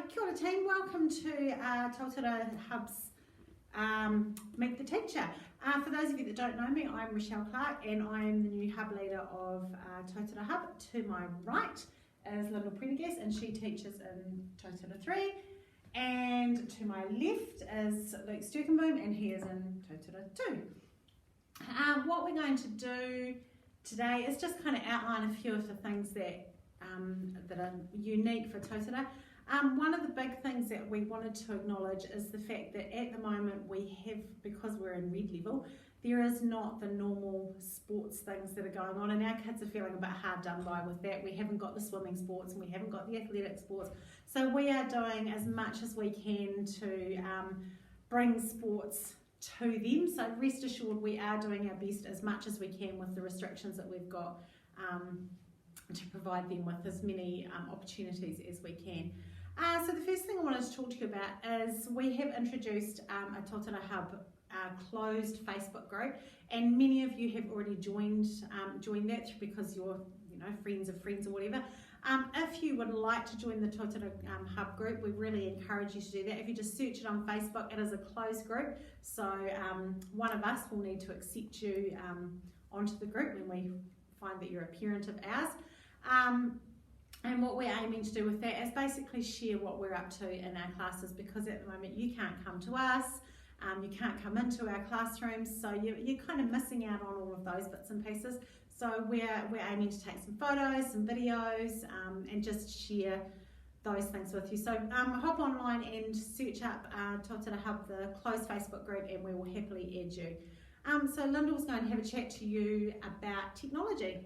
Kia ora team, welcome to Totara Hub's Meet the Teacher. For those of you that don't know me, I'm Rochelle Clark and I am the new Hub leader of Totara Hub. To my right is Lyndall Prendergast and she teaches in Totara 3. And to my left is Luke Sturkenboom and he is in Totara 2. What we're going to do today is just kind of outline a few of the things that are unique for Totara. One of the big things that we wanted to acknowledge is the fact that at the moment we have, because we're in red level, there is not the normal sports things that are going on, and our kids are feeling a bit hard done by with that. We haven't got the swimming sports and we haven't got the athletic sports, so we are doing as much as we can to bring sports to them. So rest assured we are doing our best as much as we can with the restrictions that we've got to provide them with as many opportunities as we can. So the first thing I wanted to talk to you about is we have introduced a Totara Hub closed Facebook group, and many of you have already joined that because you're friends of friends or whatever. If you would like to join the Totara Hub group, we really encourage you to do that. If you just search it on Facebook, it is a closed group, so one of us will need to accept you onto the group when we find that you're a parent of ours. And what we're aiming to do with that is basically share what we're up to in our classes, because at the moment you can't come to us, you can't come into our classrooms, so you're kind of missing out on all of those bits and pieces. So we're aiming to take some photos, some videos, and just share those things with you. So hop online and search up Totara Hub, the closed Facebook group, and we will happily add you. So Lyndall's going to have a chat to you about technology.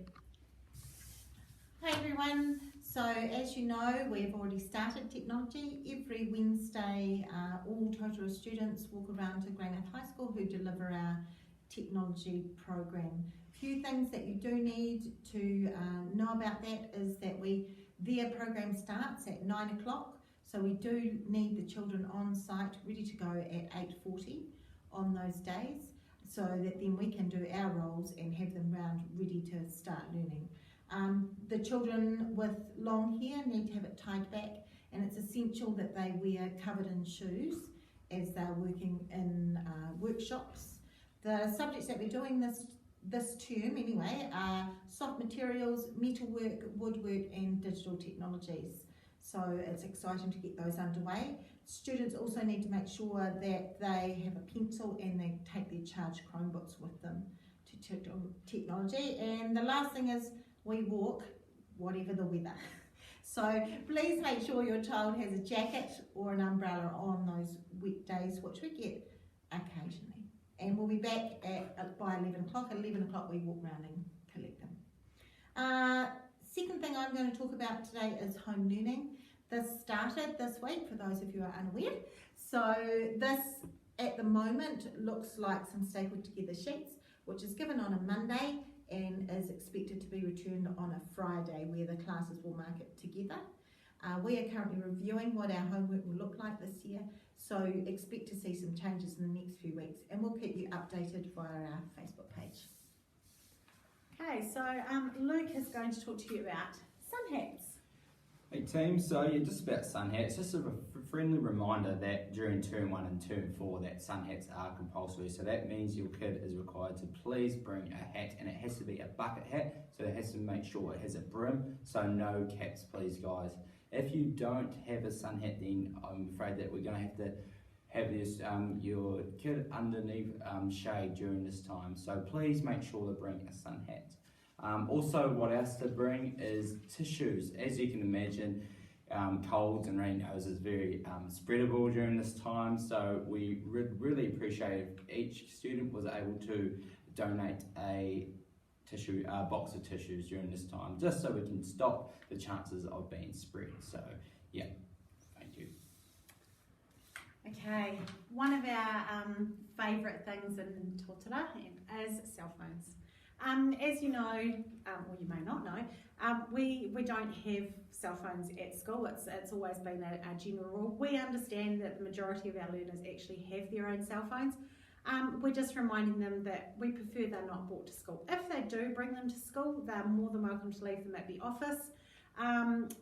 Hey everyone, so as you know we've already started technology. Every Wednesday all Totara students walk around to Granith High School who deliver our technology program. A few things that you do need to know about that is that their program starts at 9 o'clock, so we do need the children on site ready to go at 8:40 on those days, so that then we can do our roles and have them round ready to start learning. The children with long hair need to have it tied back, and it's essential that they wear covered in shoes as they're working in workshops. The subjects that we're doing this term anyway are soft materials, metalwork, woodwork and digital technologies. So it's exciting to get those underway. Students also need to make sure that they have a pencil and they take their charged Chromebooks with them to technology. And the last thing is we walk whatever the weather. So please make sure your child has a jacket or an umbrella on those wet days, which we get occasionally. And we'll be back by 11 o'clock. At 11 o'clock we walk around and collect them. Second thing I'm going to talk about today is home learning. This started this week for those of you who are unaware. So this at the moment looks like some stapled together sheets, which is given on a Monday and is expected to be returned on a Friday, where the classes will mark it together. We are currently reviewing what our homework will look like this year, so expect to see some changes in the next few weeks, and we'll keep you updated via our Facebook page. Okay, so Luke is going to talk to you about sun hats. Hey team, so yeah, just about sun hats, just a friendly reminder that during term 1 and term 4 that sun hats are compulsory, so that means your kid is required to please bring a hat, and it has to be a bucket hat, so it has to make sure it has a brim, so no caps please guys. If you don't have a sun hat, then I'm afraid that we're going to have this your kid underneath shade during this time, so please make sure to bring a sun hat. Also, what else to bring is tissues. As you can imagine, colds and runny nose is very spreadable during this time, so we really appreciate if each student was able to donate a box of tissues during this time, just so we can stop the chances of being spread. So yeah, thank you. Okay, one of our favourite things in Totara is cell phones. As you know, or you may not know, we don't have cell phones at school. It's always been a general rule. We understand that the majority of our learners actually have their own cell phones. We're just reminding them that we prefer they're not brought to school. If they do bring them to school, they're more than welcome to leave them at the office.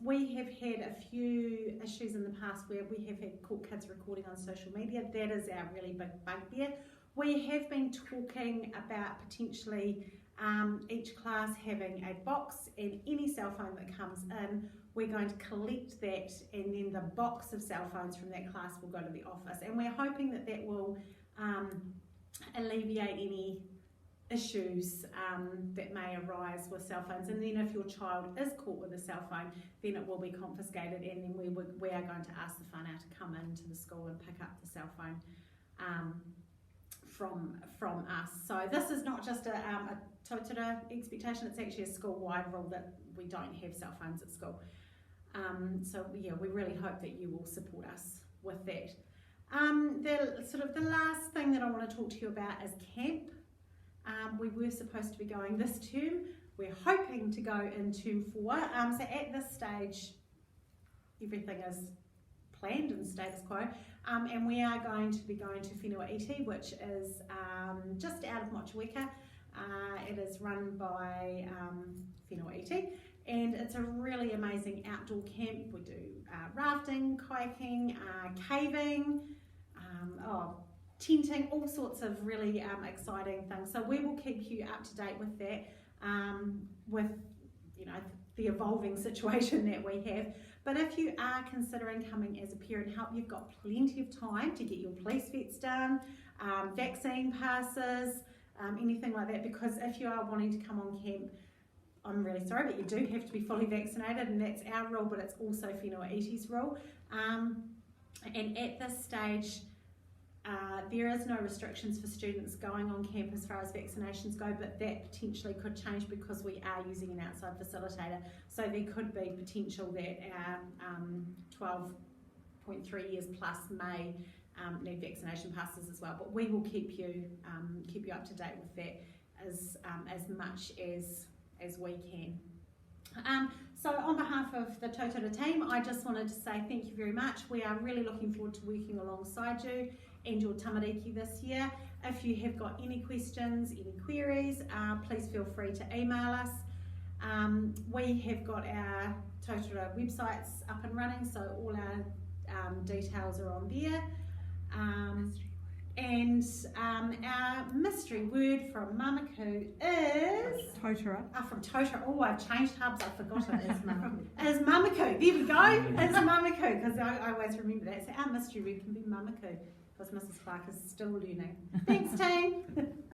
We have had a few issues in the past where we have had caught kids recording on social media. That is our really big bugbear. We have been talking about potentially each class having a box, and any cell phone that comes in, we're going to collect that, and then the box of cell phones from that class will go to the office. And we're hoping that that will alleviate any issues that may arise with cell phones. And then if your child is caught with a cell phone, then it will be confiscated, and then we are going to ask the whānau to come into the school and pick up the cell phone from us. So this is not just a Totara expectation, it's actually a school-wide rule that we don't have cell phones at school. So yeah, we really hope that you will support us with that. The last thing that I want to talk to you about is camp. We were supposed to be going this term. We're hoping to go in term 4. So at this stage, everything is planned and status quo. And we are going to be going to Whenua Iti, which is just out of Motueka. It is run by Whenua Iti, and it's a really amazing outdoor camp. We do rafting, kayaking, caving, tenting, all sorts of really exciting things. So we will keep you up to date with that, with the evolving situation that we have. But if you are considering coming as a parent help, you've got plenty of time to get your police vets done, vaccine passes, anything like that, because if you are wanting to come on camp, I'm really sorry, but you do have to be fully vaccinated, and that's our rule, but it's also Whenua Iti's rule. And at this stage, there is no restrictions for students going on camp as far as vaccinations go, but that potentially could change because we are using an outside facilitator. So there could be potential that our 12.3 years plus may need vaccination passes as well. But we will keep you up to date with that as much as we can. So on behalf of the Totara team, I just wanted to say thank you very much. We are really looking forward to working alongside you and your tamariki this year. If you have got any questions, any queries, please feel free to email us. We have got our Totara websites up and running, so all our details are on there. And our mystery word from Mamaku is... Totara. From Totara. Oh, I've changed hubs, I forgot it. It's Mamaku. It's Mamaku. There we go. It's Mamaku, because I always remember that. So our mystery word can be Mamaku, because Mrs. Clark is still learning. Thanks, team.